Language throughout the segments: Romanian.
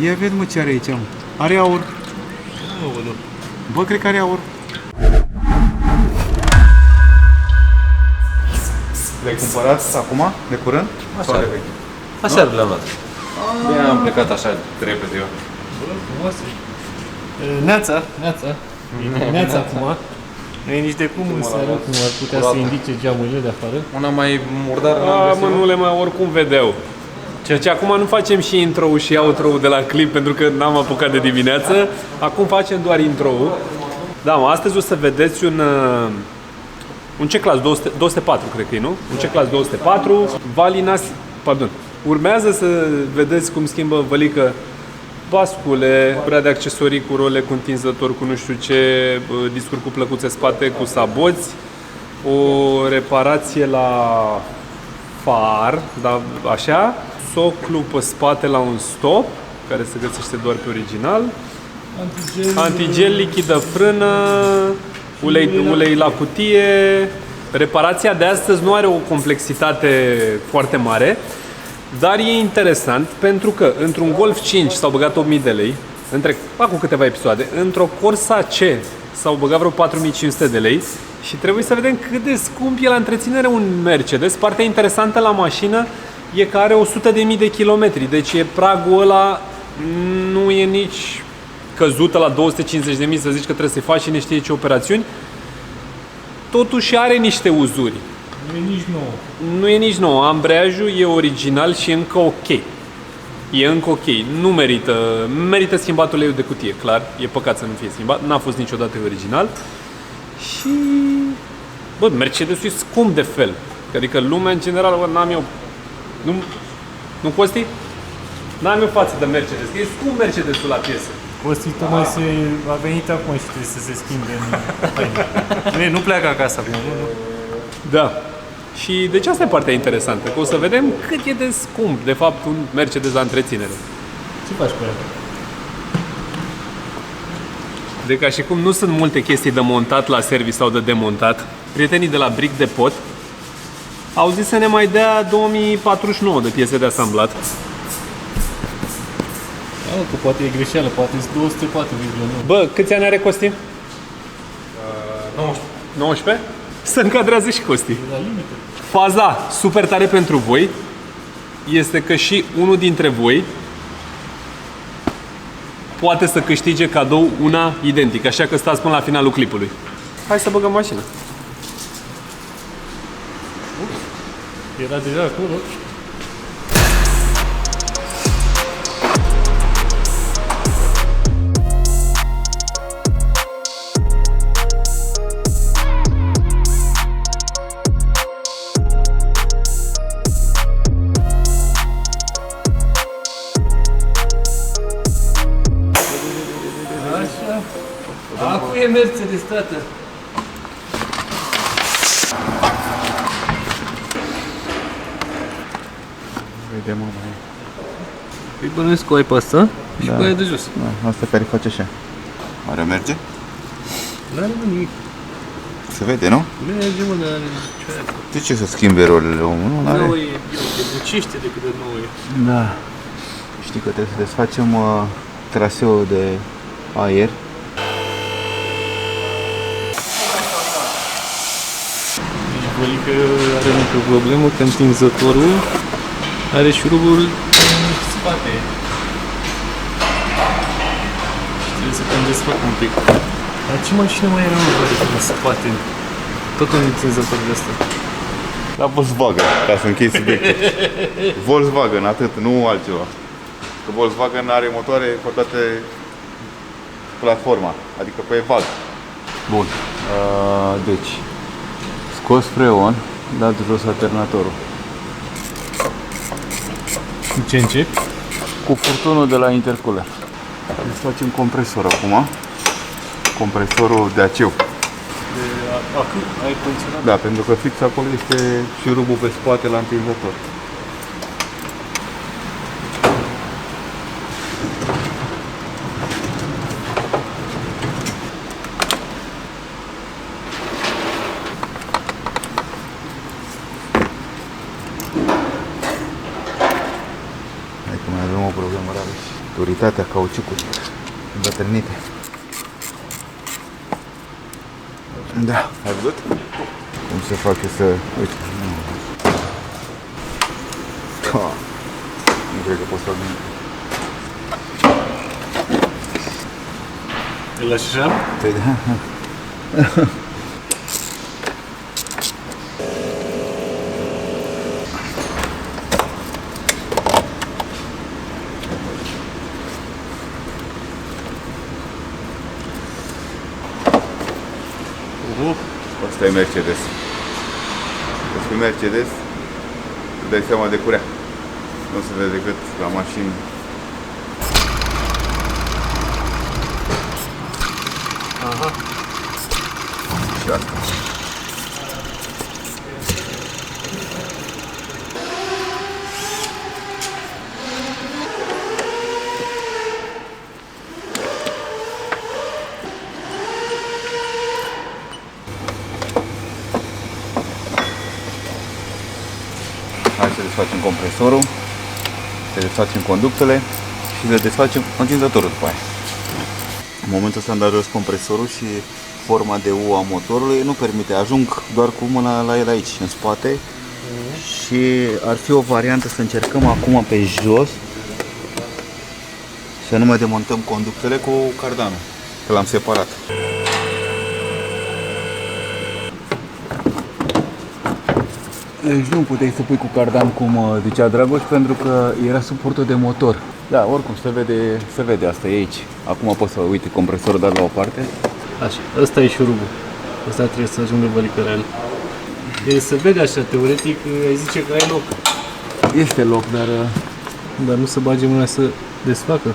Ia ved mă ce are aici, mă. Are aur. Nu. Bă, cred că are aur. Le-ai cumpărat acum, de curând? Așa. Sau de vechi? Aseară le-am luat. Bine, am plecat așa repede eu. Neața. Neața acum. Nu e nici de cum în seară, cum ar putea să indice geamurile de afară. Una mai murdară n-am A, găsit. mă, nu le mai oricum vedeau. Deci acum nu facem și intro și outro de la clip pentru că n-am apucat de dimineață. Acum facem doar intro. Da, mă, astăzi o să vedeți un C-Class 204, cred că e, nu? Un C-Class 204. Urmează să vedeți cum schimbă vălică bascule, prea de accesorii cu role, cu întinzător, cu nu știu ce, discuri cu plăcuțe spate, cu saboți, o reparație la far, da, așa, soclu pe spate la un stop, care se găsește doar pe original, antigel, lichidă frână, ulei la cutie. Reparația de astăzi nu are o complexitate foarte mare, dar e interesant pentru că într-un Golf 5 s-au băgat 8.000 de lei, acum câteva episoade, într-o Corsa C s-au băgat vreo 4.500 de lei și trebuie să vedem cât de scump e la întreținere un Mercedes. Partea interesantă la mașină e că are 100.000 de kilometri, deci e pragul ăla, nu e nici căzută la 250.000 să zici că trebuie să-i faci și ne știe ce operațiuni. Totuși are niște uzuri. Nu e nici nou. Ambreiajul e original și încă ok. E încă ok. Nu merită schimbat uleiul de cutie, clar. E păcat să nu fie schimbat. N-a fost niciodată original. Și... bă, Mercedesul e scump de fel. Adică lumea în general, bă, n-am eu... Nu Costi? N-am eu față de Mercedes. E scump Mercedesul la piesă. Costi tocmai a venit acum și trebuie să se schimbe în haine. Nu pleacă acasă acum. Da. Și deci asta e partea interesantă, că o să vedem cât e de scump, de fapt, un Mercedes la întreținere. Ce faci cu ea? De ca și cum nu sunt multe chestii de montat la service sau de demontat, prietenii de la Brick Depot au zis să ne mai dea 2049 de piese de asamblat. Da, că poate e greșeală, poate sunt 204,9. Bă, câți ani are Costi? 19. 19? Se încadrează și Costi. La limită. Faza super tare pentru voi este că și unul dintre voi poate să câștige cadou una identică, așa că stați până la finalul clipului. Hai să băgăm mașina. Era deja acolo. Acum e Mercedes, tată. Vedem, mă, mai. Păi bănuiesc că o ai pe asta și pe aia de jos. Da, asta care face așa. Oare merge? N-are nimic. Se vede, nu? Merge, mă, dar are ce aia. De ce să schimbe rolele omul? Nu are. Nouă e, de buciște decât de nouă e. Da. Știi că trebuie să desfacem traseul de aer. Deci vălică are mică problemă că întinzătorul are șurubul în spate. Și trebuie să cam desfac un pic. Dar ce mașină mai era în spate? Tot un întinzător de ăsta. La Volkswagen, ca să închei subiectul. Volkswagen, atât, nu altceva. Că Volkswagen are motoare pe toate platforma, adică pe EVAG. Bun. Deci, scos freon, dat jos alternatorul. Cu ce începi? Cu furtunul de la intercooler. Deci facem compresor acum. Compresorul de aceu. Acum ai funcționat? Da, pentru că fix acolo este șurubul pe spate la întinzător. Hai că mai avem o problemă, Rareș. Duritatea cauciucului îmbătrânite. Da, ai văzut? Cum se face să... Uite. Da. Nu cred că pot să-l vin. Îl lași așa? Păi da. Asta e Mercedes. Deci pe Mercedes îți dai seama de curea. Nu se vede decât la mașini. Aha. Și asta. Hai să desfacem compresorul, să desfacem conductele și să desfacem condensatorul după aia. În momentul ăsta am dat jos compresorul și forma de U a motorului nu permite, ajung doar cu mâna la el aici, în spate. Și ar fi o variantă să încercăm acum pe jos să nu mai demontăm conductele cu cardanul, că l-am separat. Deci nu puteai să pui cu cardan cum zicea Dragoș, pentru că era suportul de motor. Da, oricum se vede asta e aici. Acum poți să uite compresorul dat la o parte. Așa, ăsta e șurubul. Ăsta trebuie să ajungă vălică la el. El se vede așa, teoretic, ai zice că ai loc. Este loc, Dar nu se bage mâna să desfacă.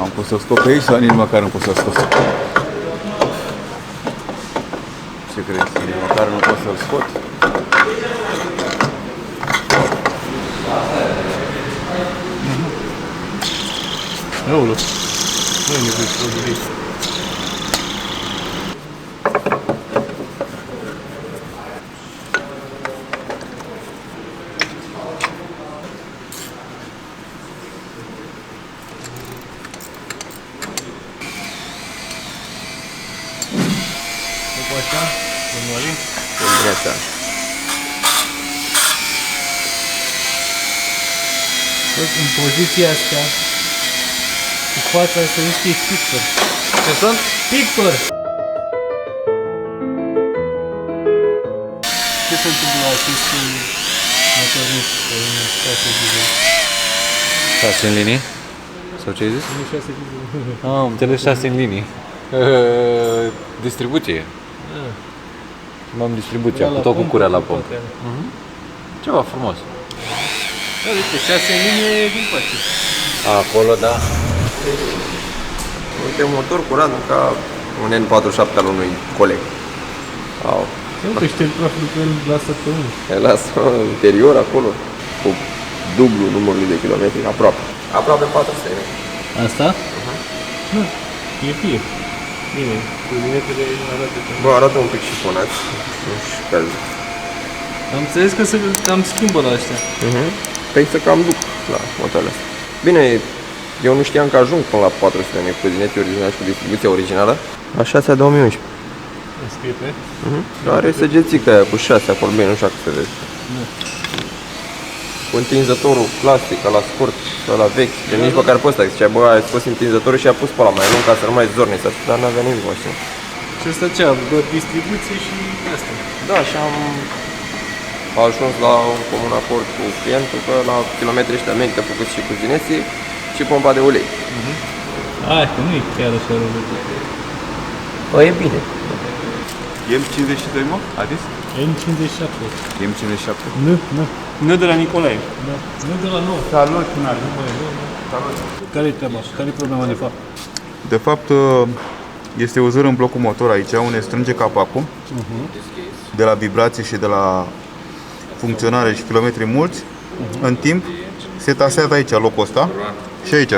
Am pus să scot pe aici sau nici măcar nu pot să scot? Ce crezi? Nici măcar nu pot să-l scot? Aoleu, nu e nevoie să o direct. Așa, domnul Alin? Dimineața. În poziția asta, cu fața să nu știi pictor. Ce sunt? Pictor! Ce se întâmplă la aceste motoriști în 6 zile? 6 în linii? Sau ce ai zis? Nu 6 zile. Am înțeles 6 în linii. Distribuție. M-am distribuția, cu tot cu curea la pompă. Ceva frumos. Da, uite, 6 în linie din face. Acolo, da. Uite, motor curat ca un N47 al unui coleg. Au. Uite, șterg praful pe el la săptămână. Lasă interior acolo, cu dublu numărul de kilometri, aproape. Aproape 400 de metri. Asta? Nu, e fie. Bine, cruzinetele arată că... Bă, arată un pic șifonați. Nu știu care zic. Am înțeles că se cam schimbă la ăștia. Păi să cam duc la motoarele astea. Bine, eu nu știam că ajung până la 400 de metri cruzinete originale și cu distribuția originală. La 6 a 2011. Scrie pe? Are săgețica aia cu 6 acolo, bine, nu știu dacă se vede. Cu întinzătorul plastic, la scurt, la vechi, de nici măcar pe ăsta, zicea, bă, ai scos întinzătorul și a pus pe ăla mai lung ca să nu mai zorne, dar n-avea nimic, mă știu. Și ăsta ce a? Doar distribuție și asta. Da, și am ajuns la un comun acord cu clientul că la kilometri ăștia merită făcut și cu zineții și pompa de ulei. Hai, că nu e chiar așa rău. Bă, e bine. M52, mă? Adis? N57. M57. Nu, nu. Nu de la Nicolae. Da. Nu de la nou. Salut, Cunar. Care-i treaba? Care-i problema de fapt? De fapt, este o zără în blocul motor aici, unde strânge capacul de la vibrație și de la funcționare și kilometri mulți. În timp, se tasează aici locul ăsta și aici.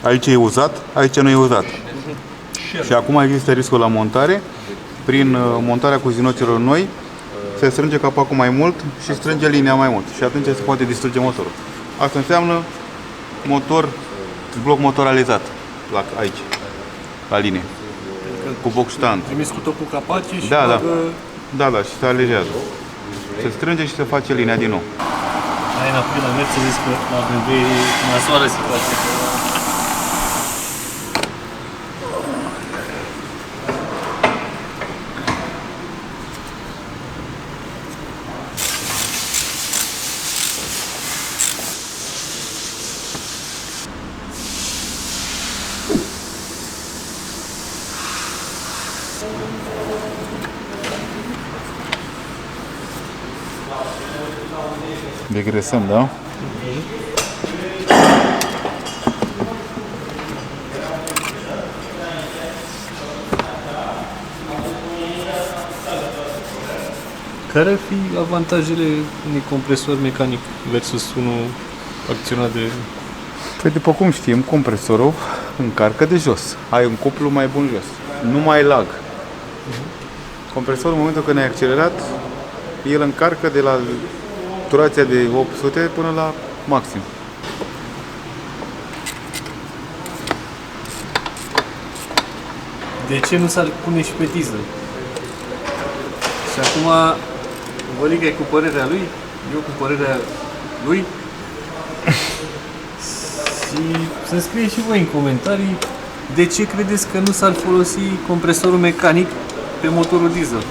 Aici e uzat, aici nu e uzat. Și acum există riscul la montare. Prin montarea cuzinoților noi, se strânge capacul mai mult și strânge linia mai mult. Și atunci se poate distruge motorul. Asta înseamnă bloc motoralizat aici, la linie. Cu box stand. Trimis cu tot cu capace și Da, da. bagă... Da, și se alejează. Se strânge și se face linia din nou. Hai înapoi la Mercedes că la BMW e nasoară situația. Degresăm, da? Care ar fi avantajele unui compresor mecanic versus unul acționat de... Păi după cum știm, compresorul încarcă de jos. Ai un cuplu mai bun jos. Nu mai ai lag. Compresorul, în momentul când ai accelerat, el încarcă de la turația de 800 până la maxim. De ce nu s-ar pune și pe diesel? Și acum, Vălica e cu părerea lui, eu cu părerea lui. Și să scrie și voi în comentarii de ce credeți că nu s-ar folosi compresorul mecanic pe motorul diesel.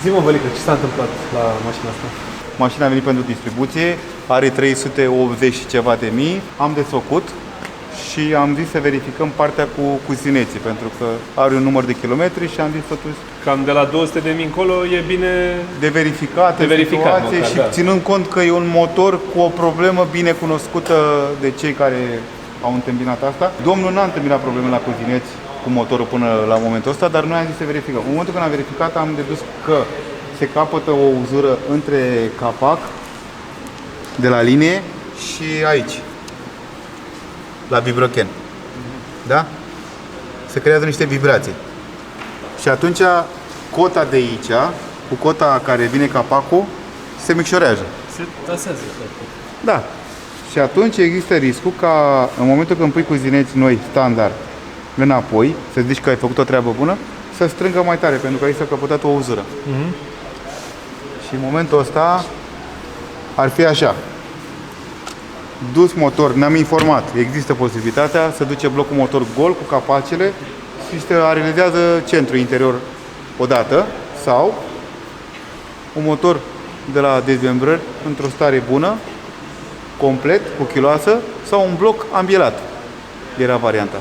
Zi-mă, Vălică, ce s-a întâmplat la mașina asta? Mașina a venit pentru distribuție, are 380 și ceva de mii, am desfăcut și am zis să verificăm partea cu cuzineții, pentru că are un număr de kilometri și am zis totuși Cam de la 200.000 încolo e bine... de verificat, situație măcar, și da. ținând cont că e un motor cu o problemă bine cunoscută de cei care au întâmpinat asta. Domnul n-a întâmpinat probleme la cuzineți cu motorul până la momentul ăsta, dar noi am zis să verificăm. În momentul când am verificat, am dedus că se capătă o uzură între capac de la linie și aici, la vibrochen. Da? Se creează niște vibrații. Și atunci cota de aici, cu cota care vine capacul, se micșorează. Se tasează. Da. Și atunci există riscul ca în momentul când pui cuzineți noi standard înapoi, să zici că ai făcut o treabă bună, să strângă mai tare, pentru că aici s-a căpătat o uzură. Și în momentul ăsta ar fi așa. Dus motor, ne-am informat, există posibilitatea să duce blocul motor gol cu capacele și se realizează centru interior odată, sau un motor de la dezmembrări într-o stare bună, complet, cu chiloasă, sau un bloc ambielat. Era varianta.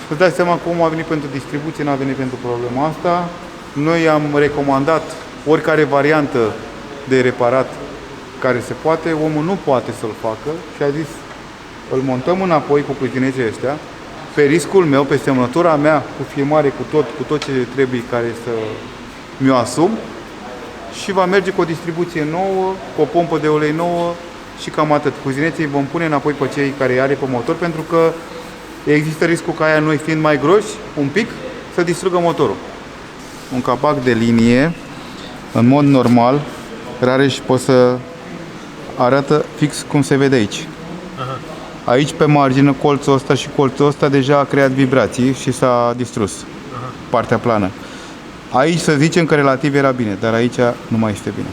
Îți dai seama cum a venit pentru distribuție, n-a venit pentru problema asta. Noi am recomandat oricare variantă de reparat care se poate, omul nu poate să-l facă și a zis îl montăm înapoi cu cuzineții ăștia, pe riscul meu, pe semnătura mea, cu filmare, cu tot ce trebuie care să mi-o asum, și va merge cu o distribuție nouă, cu o pompă de ulei nouă și cam atât. Cuzineții vom pune înapoi pe cei care îi are pe motor, pentru că există riscul ca aia, noi fiind mai groși, un pic, să distrugă motorul. Un capac de linie, în mod normal, Rareș poate să arată fix cum se vede aici. Aici pe margine, colțul ăsta și colțul ăsta deja a creat vibrații și s-a distrus partea plană. Aici să zicem că relativ era bine, dar aici nu mai este bine.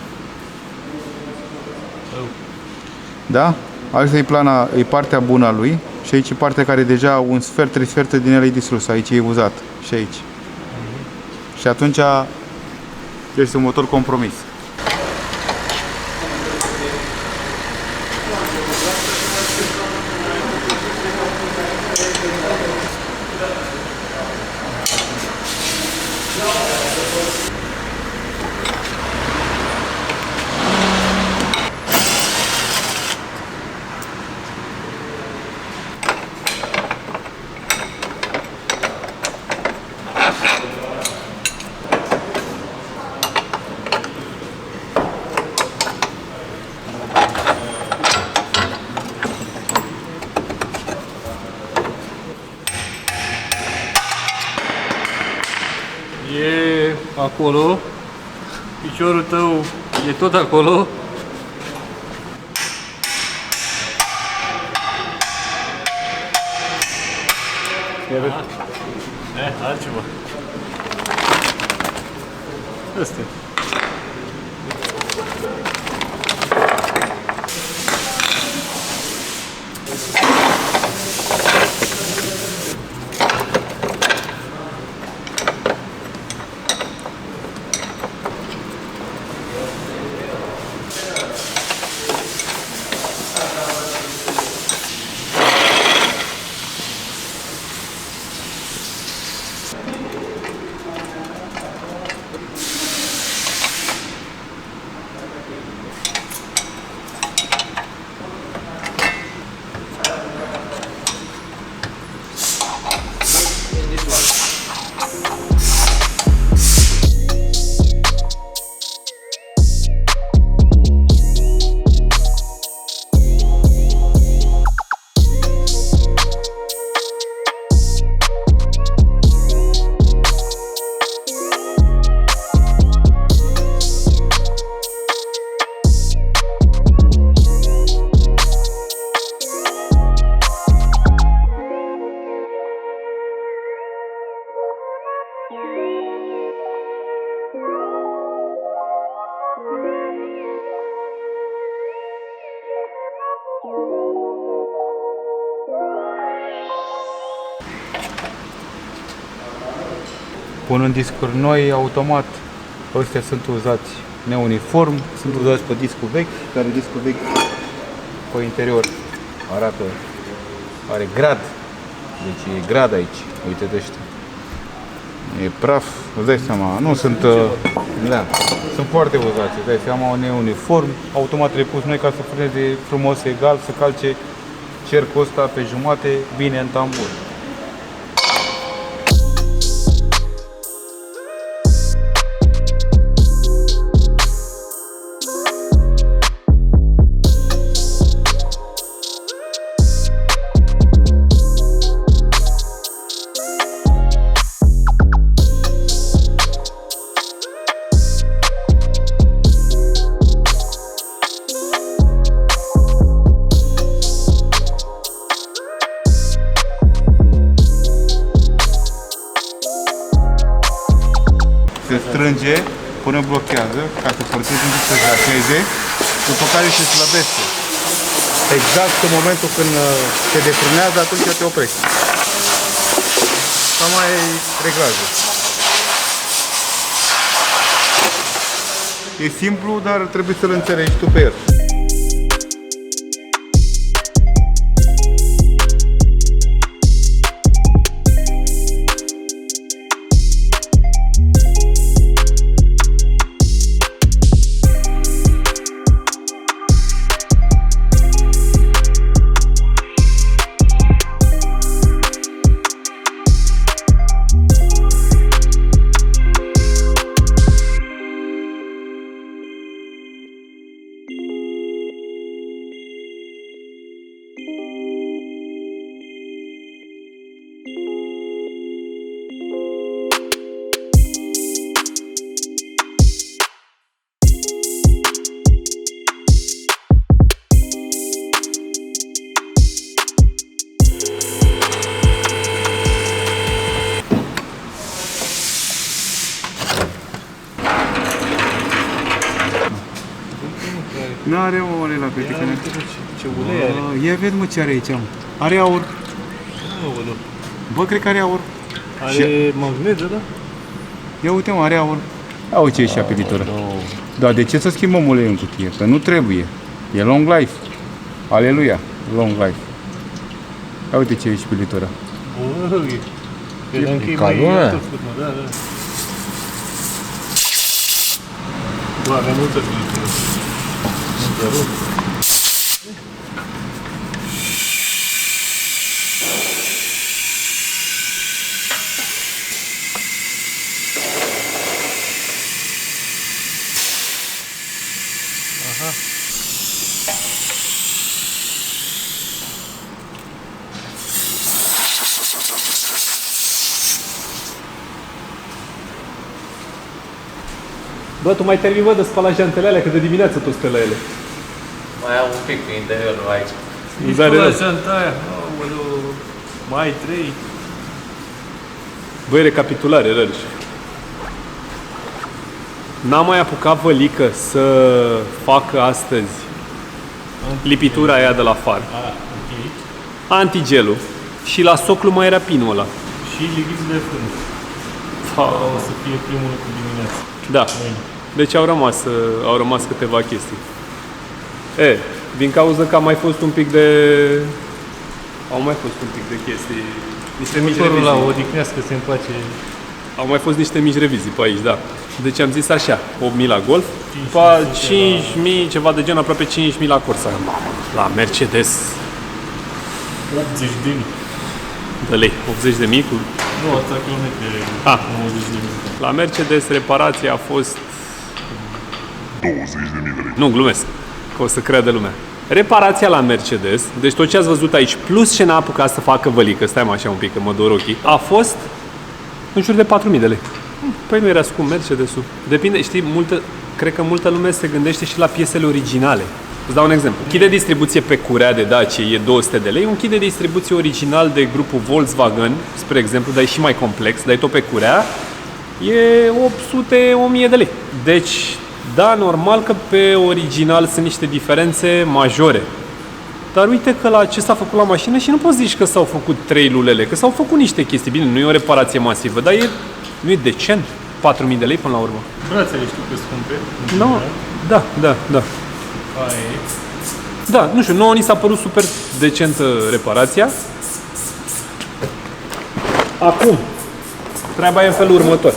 Da? Aici e plana, e partea bună a lui și aici e partea care deja un sfert, 3 sferturi din el e distrus. Aici e uzat și aici. Și atunci este un motor compromis. e acolo, piciorul tău e tot acolo. Altceva. Asta. Pun în discuri noi, automat. Ăstea sunt uzați neuniform, sunt uzați pe discul vechi, care discul vechi pe interior arată, are grad. Deci e grad aici, uite-te ăștia. E praf, îți dai seama, nu sunt, da, sunt foarte uzați, îți dai seama, neuniform, automat le pus noi ca să frâneze frumos, egal, să calce cercul ăsta pe jumate, bine în tambur. Se strânge până blochează, ca să forțeze un pic să jașeze, după care se slăbește. Exact în momentul când se defrânează, atunci te oprești. Cam mai reglajul. E simplu, dar trebuie să-l înțelegi tu pe el. Nu are o ulei la critică. Ce ulei are? Ia vezi mă ce are aici. Are aur. Aoleu. Bă, cred că are aur. Are magneză, da? Ia uite mă, are aur. Ia uite ce e și apelitură. Dar de ce să schimbăm ulei în cutie? Că nu trebuie. E long life. Aleluia. Long life. Ia uite ce e și apelitură. Băi, credeam că e ca mai lumea. tot făcut, mă, da, da. Bă, avea multă filtră. Bă, tu mai termin, bă, de spălat jantele alea, că de dimineață tu speli la ele. Mai am un pic pe interiorul aici. Îți are la rău. janta aia. Aoleu, mai 3. Băi, recapitulare, Rărș. N-am mai apucat Vălică să facă astăzi lipitura aia de la far. Ok. Antigelul. Și la soclu mai era pinul ăla. Și liviți de frân. O să fie primul lucru dimineața. Da. Deci au rămas câteva chestii. Din cauza că a mai fost un pic de... Au mai fost un pic de chestii. Niște mici Motorul la revizii. odihnească se împace. Au mai fost niște mici revizii pe aici, da. Deci am zis așa, 8.000 la Golf, după 5.000, ceva de gen, aproape 5.000 la Corsa. La Mercedes, 80 de mii. de lei, 80.000 cu... Nu, asta kilometri. 90 de mii. La Mercedes reparația a fost... 20.000 de lei. Nu, glumesc, că o să creadă lumea. Reparația la Mercedes, deci tot ce ați văzut aici, plus ce n-a apucat să facă Vălică, stai mă așa un pic că mă dor ochii, a fost în jur de 4.000 de lei. Păi nu era scump Mercedes-ul. Depinde, știi, cred că multă lume se gândește și la piesele originale. Îți dau un exemplu. Kit de distribuție pe curea de Dacia e 200 de lei, un kit de distribuție original de grupul Volkswagen, spre exemplu, dar e și mai complex, dai tot pe curea, e 800-1000 de lei. Deci, da, normal că pe original sunt niște diferențe majore. Dar uite că la ce s-a făcut la mașină și nu poți zici că s-au făcut 3 lulele, că s-au făcut niște chestii. Bine, nu e o reparație masivă, dar nu e decent. 4.000 de lei până la urmă. Brațele știu că scumpe. Nu, da. Aia e. Da, nu știu, nouă ni s-a părut super decentă reparația. Acum, treaba e în felul următor.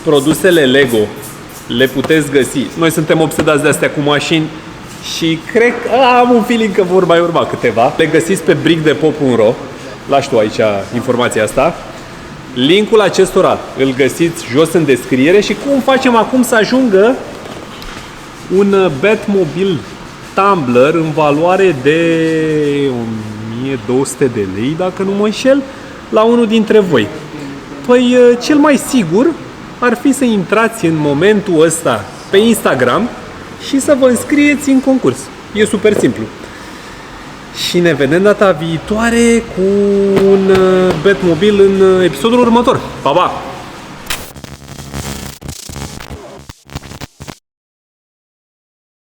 Produsele Lego le puteți găsi. Noi suntem obsedați de astea cu mașini și cred că am un feeling că vor mai urma câteva. Le găsiți pe brickdepot.ro. Lași tu aici informația asta. Linkul acestora îl găsiți jos în descriere și cum facem acum să ajungă un Batmobile Tumbler în valoare de 1200 de lei, dacă nu mă înșel, la unul dintre voi. Păi cel mai sigur ar fi să intrați în momentul ăsta pe Instagram și să vă înscrieți în concurs. E super simplu. Și ne vedem data viitoare cu un Batmobile în episodul următor. Pa, pa!